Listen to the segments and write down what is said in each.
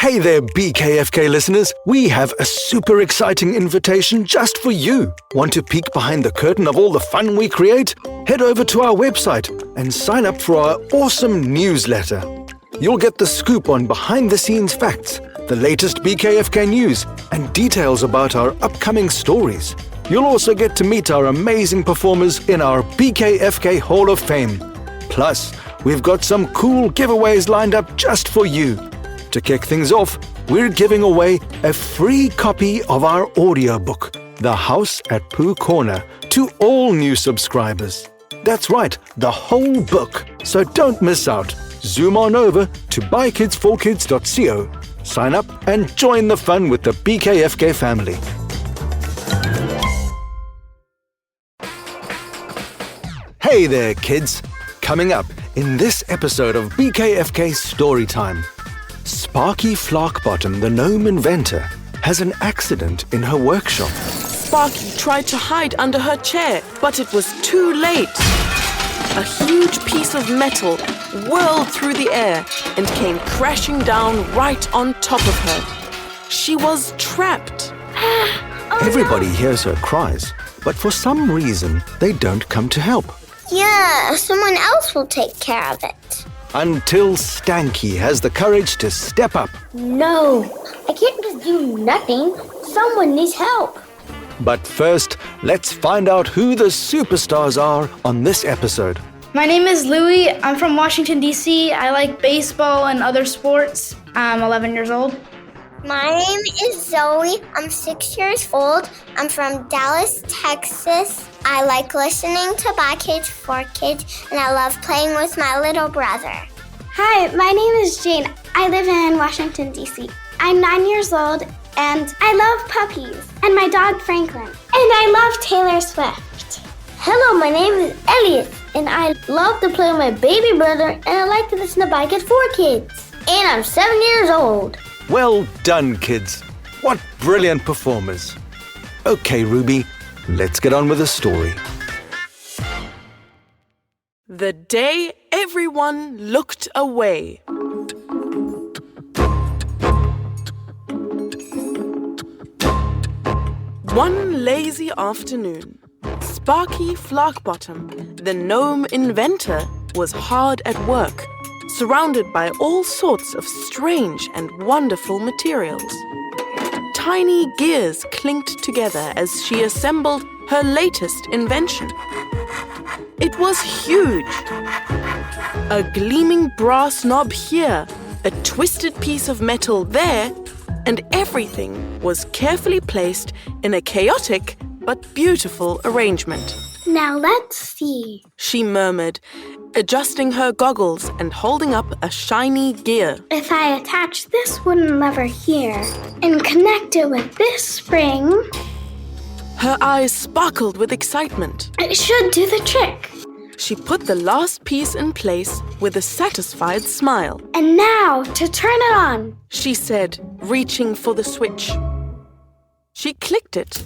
Hey there, BKFK listeners. We have a super exciting invitation just for you. Want to peek behind the curtain of all the fun we create? Head over to our website and sign up for our awesome newsletter. You'll get the scoop on behind-the-scenes facts, the latest BKFK news, and details about our upcoming stories. You'll also get to meet our amazing performers in our BKFK Hall of Fame. Plus, we've got some cool giveaways lined up just for you. To kick things off, we're giving away a free copy of our audiobook, The House at Pooh Corner, to all new subscribers. That's right, the whole book. So don't miss out. Zoom on over to buykids4kids.co. Sign up and join the fun with the BKFK family. Hey there, kids! Coming up in this episode of BKFK Storytime, Sparky Flarkbottom, the gnome inventor, has an accident in her workshop. Sparky tried to hide under her chair, but it was too late. A huge piece of metal whirled through the air and came crashing down right on top of her. She was trapped. Everybody hears her cries, but for some reason, they don't come to help. Yeah, someone else will take care of it. Until Stanky has the courage to step up. No, I can't just do nothing. Someone needs help. But first, let's find out who the superstars are on this episode. My name is Louie. I'm from Washington, D.C. I like baseball and other sports. I'm 11 years old. My name is Zoe. I'm 6 years old. I'm from Dallas, Texas. I like listening to By Kids for Kids, and I love playing with my little brother. Hi, my name is Jane. I live in Washington, D.C. I'm 9 years old, and I love puppies, and my dog Franklin. And I love Taylor Swift. Hello, my name is Elliot, and I love to play with my baby brother, and I like to listen to By Kids for Kids. And I'm 7 years old. Well done, kids. What brilliant performers. Okay, Ruby, let's get on with the story. The day everyone looked away. One lazy afternoon, Sparky Flarkbottom, the gnome inventor, was hard at work, surrounded by all sorts of strange and wonderful materials. Tiny gears clinked together as she assembled her latest invention. It was huge. A gleaming brass knob here, a twisted piece of metal there, and everything was carefully placed in a chaotic but beautiful arrangement. Now let's see, she murmured, adjusting her goggles and holding up a shiny gear. If I attach this wooden lever here and connect it with this spring, her eyes sparkled with excitement. It should do the trick. She put the last piece in place with a satisfied smile. And now to turn it on, she said, reaching for the switch. She clicked it.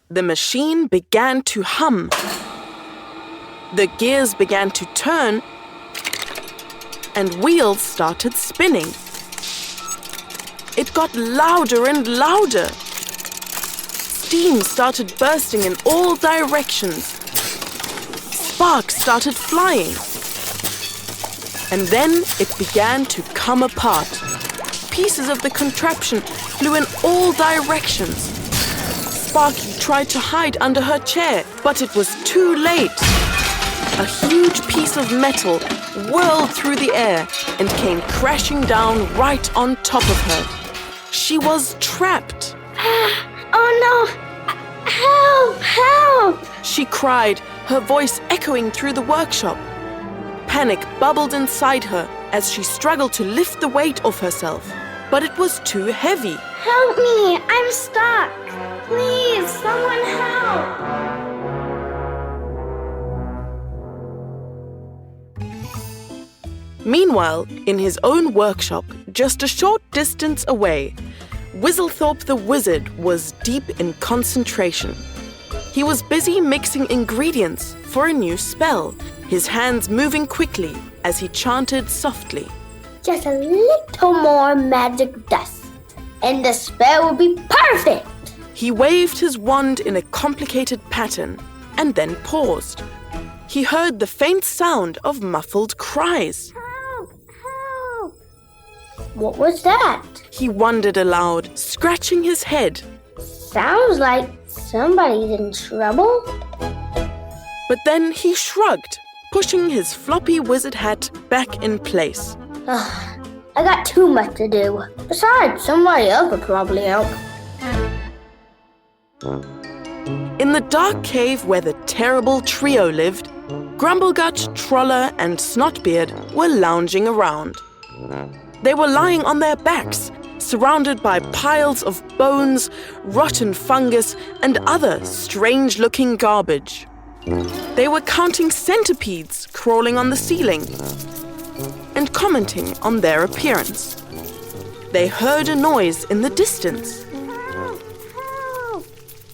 The machine began to hum. The gears began to turn, and wheels started spinning. It got louder and louder. Steam started bursting in all directions. Sparks started flying. And then it began to come apart. Pieces of the contraption flew in all directions. Sparky tried to hide under her chair, but it was too late. A huge piece of metal whirled through the air and came crashing down right on top of her. She was trapped. Oh no! Help! Help! She cried, her voice echoing through the workshop. Panic bubbled inside her as she struggled to lift the weight off herself, but it was too heavy. Help me! I'm stuck! Please, someone help! Meanwhile, in his own workshop, just a short distance away, Whistlethorpe the wizard was deep in concentration. He was busy mixing ingredients for a new spell, his hands moving quickly as he chanted softly. Just a little more magic dust, and the spell will be perfect. He waved his wand in a complicated pattern and then paused. He heard the faint sound of muffled cries. Help! Help! What was that? He wondered aloud, scratching his head. Sounds like somebody's in trouble. But then he shrugged, pushing his floppy wizard hat back in place. I got too much to do. Besides, somebody else would probably help. In the dark cave where the terrible trio lived, Grumblegut, Troller, and Snotbeard were lounging around. They were lying on their backs, surrounded by piles of bones, rotten fungus, and other strange-looking garbage. They were counting centipedes crawling on the ceiling and commenting on their appearance. They heard a noise in the distance.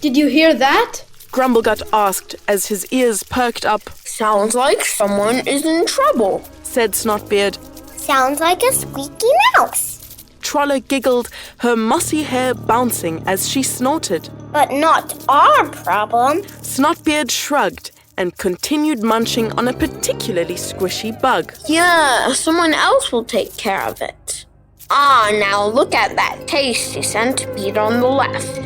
Did you hear that? Grumblegut asked as his ears perked up. Sounds like someone is in trouble, Said Snotbeard. Sounds like a squeaky mouse. Troller giggled, her mossy hair bouncing as she snorted. But not our problem. Snotbeard shrugged and continued munching on a particularly squishy bug. Yeah, someone else will take care of it. Now look at that tasty centipede on the left.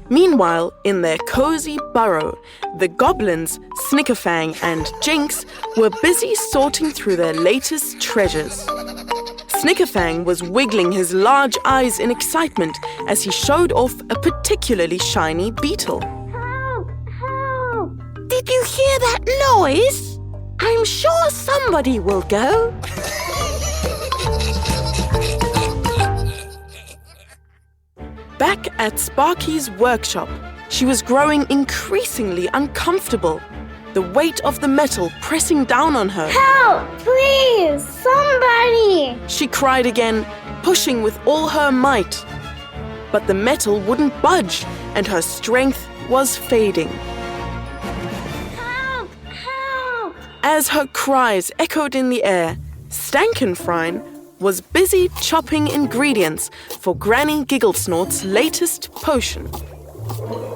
Meanwhile, in their cozy burrow, the goblins, Snickerfang and Jinx, were busy sorting through their latest treasures. Snickerfang was wiggling his large eyes in excitement as he showed off a particularly shiny beetle. Help! Help! Did you hear that noise? I'm sure somebody will go. Back at Sparky's workshop, she was growing increasingly uncomfortable, the weight of the metal pressing down on her. Help! Please! Somebody! She cried again, pushing with all her might. But the metal wouldn't budge, and her strength was fading. Help! Help! As her cries echoed in the air, Stankenfrein was busy chopping ingredients for Granny Gigglesnort's latest potion.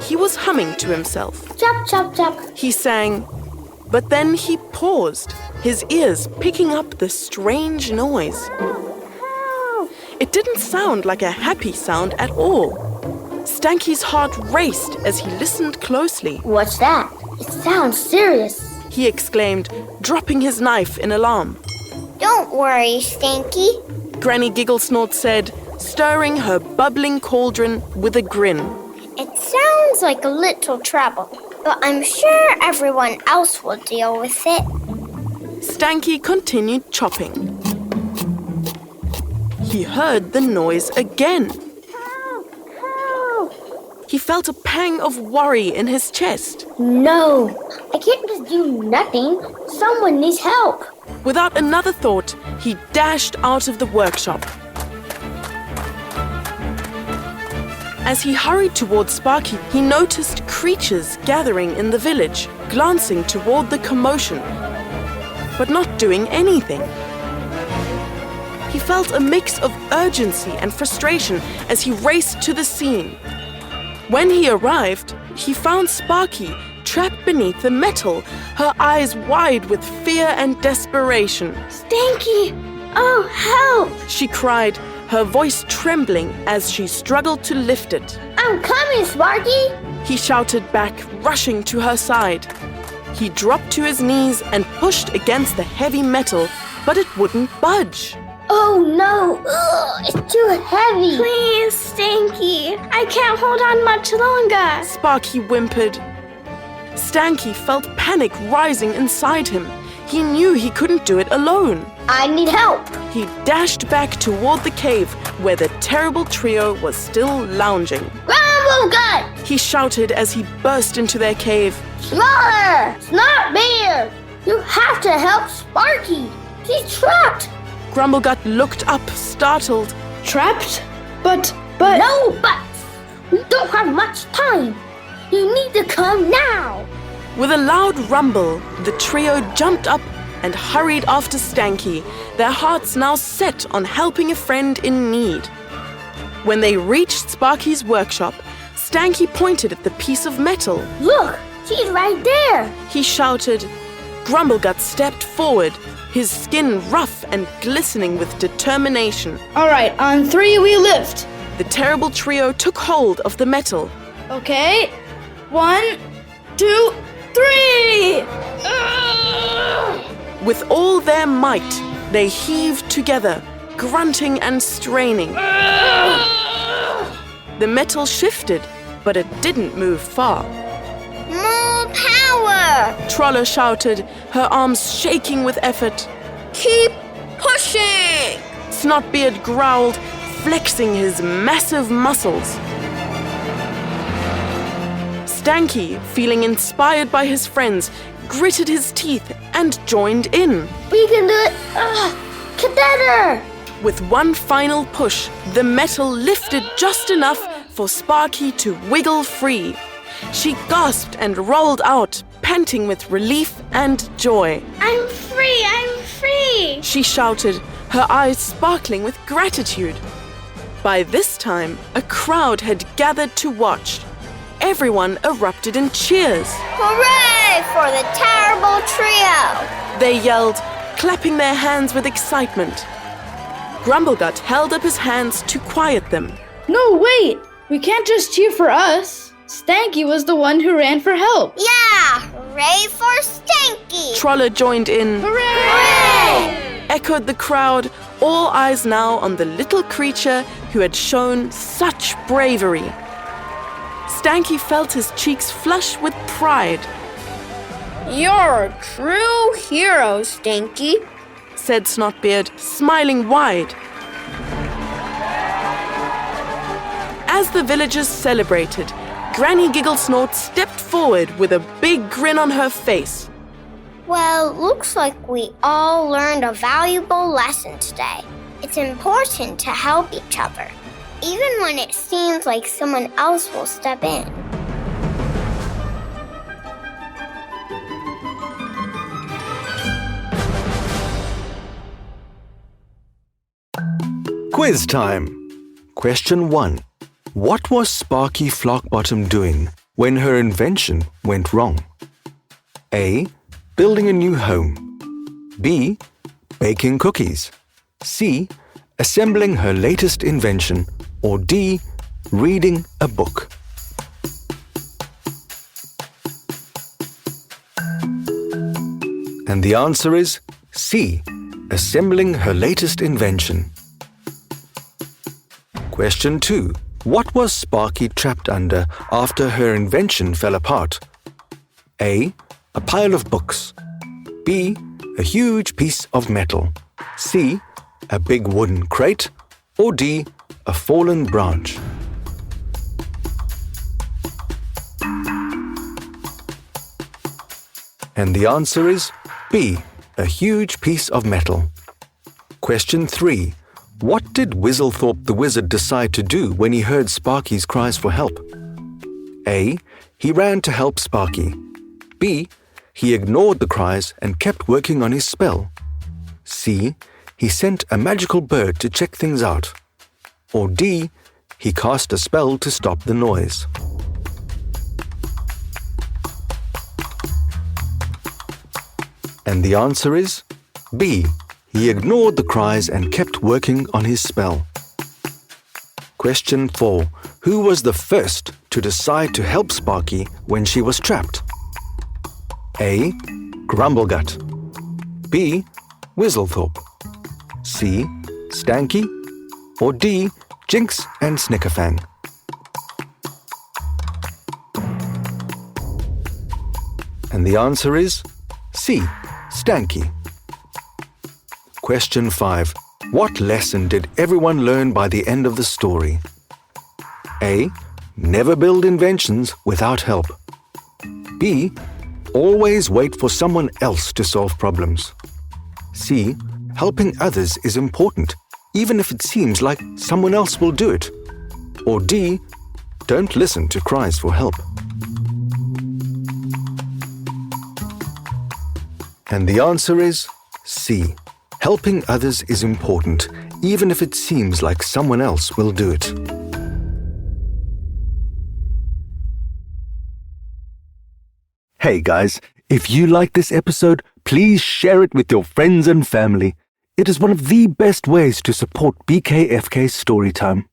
He was humming to himself. Chop, chop, chop. He sang, but then he paused, his ears picking up the strange noise. Help! It didn't sound like a happy sound at all. Stanky's heart raced as he listened closely. What's that? It sounds serious. He exclaimed, dropping his knife in alarm. Don't worry, Stinky. Granny Gigglesnort said, stirring her bubbling cauldron with a grin. It sounds like a little trouble, but I'm sure everyone else will deal with it. Stanky continued chopping. He heard the noise again. Help! Help! He felt a pang of worry in his chest. No! I can't just do nothing. Someone needs help. Without another thought, he dashed out of the workshop. As he hurried towards Sparky, he noticed creatures gathering in the village, glancing toward the commotion, but not doing anything. He felt a mix of urgency and frustration as he raced to the scene. When he arrived, he found Sparky trapped beneath the metal, her eyes wide with fear and desperation. Stinky! Oh, help! She cried, her voice trembling as she struggled to lift it. I'm coming, Sparky! He shouted back, rushing to her side. He dropped to his knees and pushed against the heavy metal, but it wouldn't budge. Oh no! Ugh, it's too heavy! Please, Stinky! I can't hold on much longer! Sparky whimpered. Stanky felt panic rising inside him. He knew he couldn't do it alone. I need help! He dashed back toward the cave where the terrible trio was still lounging. Grumblegut! He shouted as he burst into their cave. Smaller! Snotbeard! You have to help Sparky! He's trapped! Grumblegut looked up, startled. Trapped? But... No buts! We don't have much time! You need to come now! With a loud rumble, the trio jumped up and hurried after Stanky, their hearts now set on helping a friend in need. When they reached Sparky's workshop, Stanky pointed at the piece of metal. Look, he's right there. He shouted. Grumblegut stepped forward, his skin rough and glistening with determination. All right, on 3 we lift. The terrible trio took hold of the metal. Okay, 1, 2, 3! With all their might, they heaved together, grunting and straining. The metal shifted, but it didn't move far. More power! Troller shouted, her arms shaking with effort. Keep pushing! Snotbeard growled, flexing his massive muscles. Stanky, feeling inspired by his friends, gritted his teeth and joined in. We can do it together! With one final push, the metal lifted just enough for Sparky to wiggle free. She gasped and rolled out, panting with relief and joy. I'm free! I'm free! She shouted, her eyes sparkling with gratitude. By this time, a crowd had gathered to watch. Everyone erupted in cheers. Hooray for the terrible trio! They yelled, clapping their hands with excitement. Grumblegut held up his hands to quiet them. No, wait! We can't just cheer for us. Stanky was the one who ran for help. Yeah! Hooray for Stanky! Troller joined in. Hooray! Echoed the crowd, all eyes now on the little creature who had shown such bravery. Stanky felt his cheeks flush with pride. You're a true hero, Stanky, said Snotbeard, smiling wide. As the villagers celebrated, Granny Gigglesnort stepped forward with a big grin on her face. Well, looks like we all learned a valuable lesson today. It's important to help each other, even when it seems like someone else will step in. Quiz time. Question 1. What was Sparky Flarkbottom doing when her invention went wrong? A. Building a new home. B. Baking cookies. C. Assembling her latest invention. Or D. Reading a book. And the answer is C. Assembling her latest invention. Question 2. What was Sparky trapped under after her invention fell apart? A. A pile of books. B. A huge piece of metal. C. A big wooden crate. Or D. A fallen branch. And the answer is B. A huge piece of metal. Question 3. What did Whistlethorpe the wizard decide to do when he heard Sparky's cries for help? A. He ran to help Sparky. B. He ignored the cries and kept working on his spell. C. He sent a magical bird to check things out. Or D. He cast a spell to stop the noise. And the answer is B. He ignored the cries and kept working on his spell. Question 4. Who was the first to decide to help Sparky when she was trapped? A. Grumblegut. B. Whistlethorpe. C. Stanky. Or D. Jinx and Snickerfang. And the answer is C. Stanky. Question 5. What lesson did everyone learn by the end of the story? A. Never build inventions without help. B. Always wait for someone else to solve problems. C. Helping others is important, even if it seems like someone else will do it. Or D. Don't listen to cries for help. And the answer is C. Helping others is important, even if it seems like someone else will do it. Hey guys, if you like this episode, please share it with your friends and family. It is one of the best ways to support BKFK Storytime.